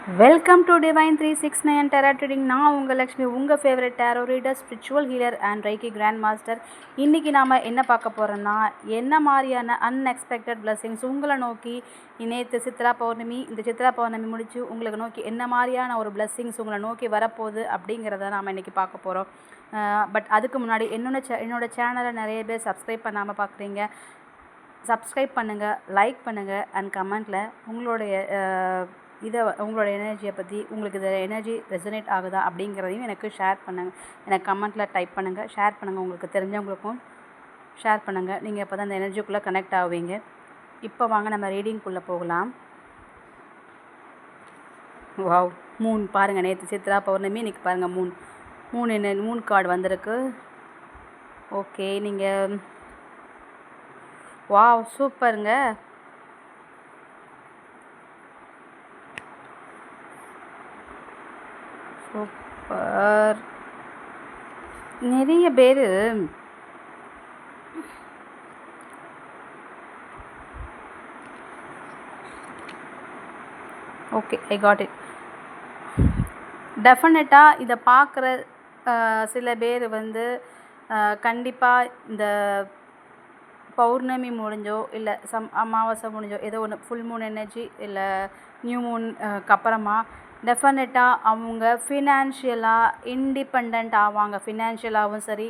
Welcome to divine 369 tarot reading. நான் உங்கள் லக்ஷ்மி, உங்கள் favourite tarot reader, spiritual healer and reiki grand master. இன்றைக்கி நாம் என்ன பார்க்க போகிறோன்னா, என்ன மாதிரியான அன்எக்ஸ்பெக்டட் பிளெஸிங்ஸ் உங்களை நோக்கி நேற்று சித்ரா பௌர்ணமி, இந்த சித்ரா பௌர்ணமி முடித்து உங்களுக்கு நோக்கி என்ன மாதிரியான ஒரு பிளெஸிங்ஸ் உங்களை நோக்கி வரப்போகுது அப்படிங்கிறத நாம் இன்றைக்கி பார்க்க போகிறோம். பட் அதுக்கு முன்னாடி என்னோடய சேனலை நிறைய பேர் சப்ஸ்கிரைப் பண்ணாமல் பார்க்குறீங்க. சப்ஸ்கிரைப் பண்ணுங்கள், லைக் பண்ணுங்கள் அண்ட் கமெண்ட்டில் உங்களோட எனர்ஜியை பற்றி, உங்களுக்கு இந்த எனர்ஜி ரெசனேட் ஆகுதா அப்படிங்கிறதையும் எனக்கு ஷேர் பண்ணுங்கள். எனக்கு கமெண்ட்டில் டைப் பண்ணுங்கள், ஷேர் பண்ணுங்கள். உங்களுக்கு தெரிஞ்சவங்களுக்கும் ஷேர் பண்ணுங்கள். நீங்கள் இப்போ தான் அந்த எனர்ஜிக்குள்ளே கனெக்ட் ஆகுவீங்க. இப்போ வாங்க நம்ம ரீடிங்குள்ளே போகலாம். வாவ், மூன் பாருங்கள். நேற்று சித்ரா பௌர்ணமி, இன்றைக்கி பாருங்கள் மூன் கார்டு வந்திருக்கு. ஓகே, நீங்கள் வாவ் சூப்பருங்க. சூப்பர். நிறைய பேர் ஓகே, ஐ காட் இட். டெஃபினட்டாக இதை பார்க்குற சில பேர் கண்டிப்பாக இந்த பௌர்ணமி முடிஞ்சோ இல்லை அமாவாசை முடிஞ்சோ ஏதோ ஒன்று ஃபுல் மூன் எனர்ஜி இல்லை நியூ மூனுக்கு அப்புறமா டெஃபினட்டாக அவங்க ஃபினான்ஷியலாக இண்டிபெண்ட் ஆவாங்க. ஃபினான்ஷியலாகவும் சரி,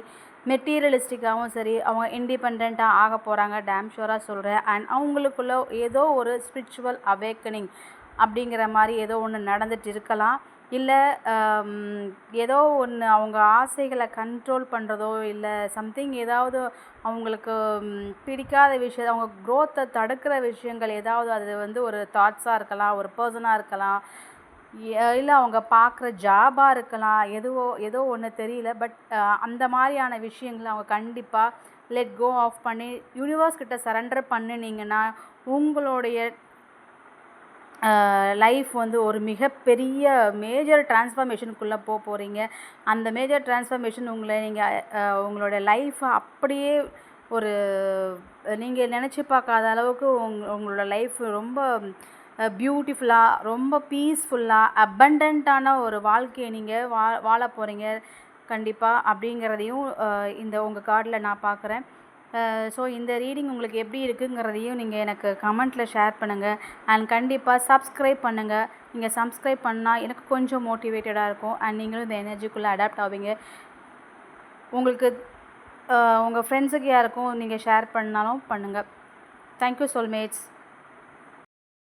மெட்டீரியலிஸ்டிக்காகவும் சரி, அவங்க இண்டிபெண்ட்டாக ஆக போகிறாங்க. டேம் ஷூராக சொல்கிறேன். அண்ட் அவங்களுக்குள்ள ஏதோ ஒரு ஸ்பிரிச்சுவல் அவேக்கனிங் அப்படிங்கிற மாதிரி ஏதோ ஒன்று நடந்துட்டு இருக்கலாம். இல்லை ஏதோ ஒன்று அவங்க ஆசைகளை கண்ட்ரோல் பண்ணுறதோ இல்லை சம்திங் ஏதாவது அவங்களுக்கு பிடிக்காத விஷயம், அவங்க க்ரோத்தை தடுக்கிற விஷயங்கள் ஏதாவது, அது ஒரு தாட்ஸாக இருக்கலாம், ஒரு பர்சனாக இருக்கலாம், இல்லை அவங்க பார்க்குற ஜாபாக இருக்கலாம். ஏதோ ஒன்று தெரியல. பட் அந்த மாதிரியான விஷயங்களை அவங்க கண்டிப்பாக லெட் கோ ஆஃப் பண்ணி யூனிவர்ஸ் கிட்ட சரண்டர் பண்ணினீங்கன்னா உங்களுடைய லைஃப் ஒரு மிகப்பெரிய மேஜர் டிரான்ஸ்ஃபர்மேஷனுக்குள்ளே போகிறீங்க. அந்த மேஜர் டிரான்ஸ்ஃபர்மேஷன் உங்களோட லைஃப்பை அப்படியே நீங்கள் நினச்சி பார்க்காத அளவுக்கு உங்களோட லைஃப் ரொம்ப பியூட்டிஃபுல்லாக, ரொம்ப பீஸ்ஃபுல்லாக, அபண்டண்ட்டான ஒரு வாழ்க்கையை நீங்கள் வாழ போகிறீங்க கண்டிப்பாக அப்படிங்கிறதையும் இந்த உங்கள் கார்டில் நான் பார்க்குறேன். ஸோ இந்த ரீடிங் உங்களுக்கு எப்படி இருக்குங்கிறதையும் நீங்கள் எனக்கு கமெண்ட்டில் ஷேர் பண்ணுங்கள். அண்ட் கண்டிப்பாக சப்ஸ்கிரைப் பண்ணுங்கள். நீங்கள் சப்ஸ்கிரைப் பண்ணால் எனக்கு கொஞ்சம் மோட்டிவேட்டடாக இருக்கும். அண்ட் நீங்களும் இந்த எனர்ஜிக்குள்ளே அடாப்ட் ஆவீங்க. உங்களுக்கு உங்கள் ஃப்ரெண்ட்ஸுக்கு யாருக்கும் நீங்கள் ஷேர் பண்ணாலும் பண்ணுங்கள். Thank you soulmates.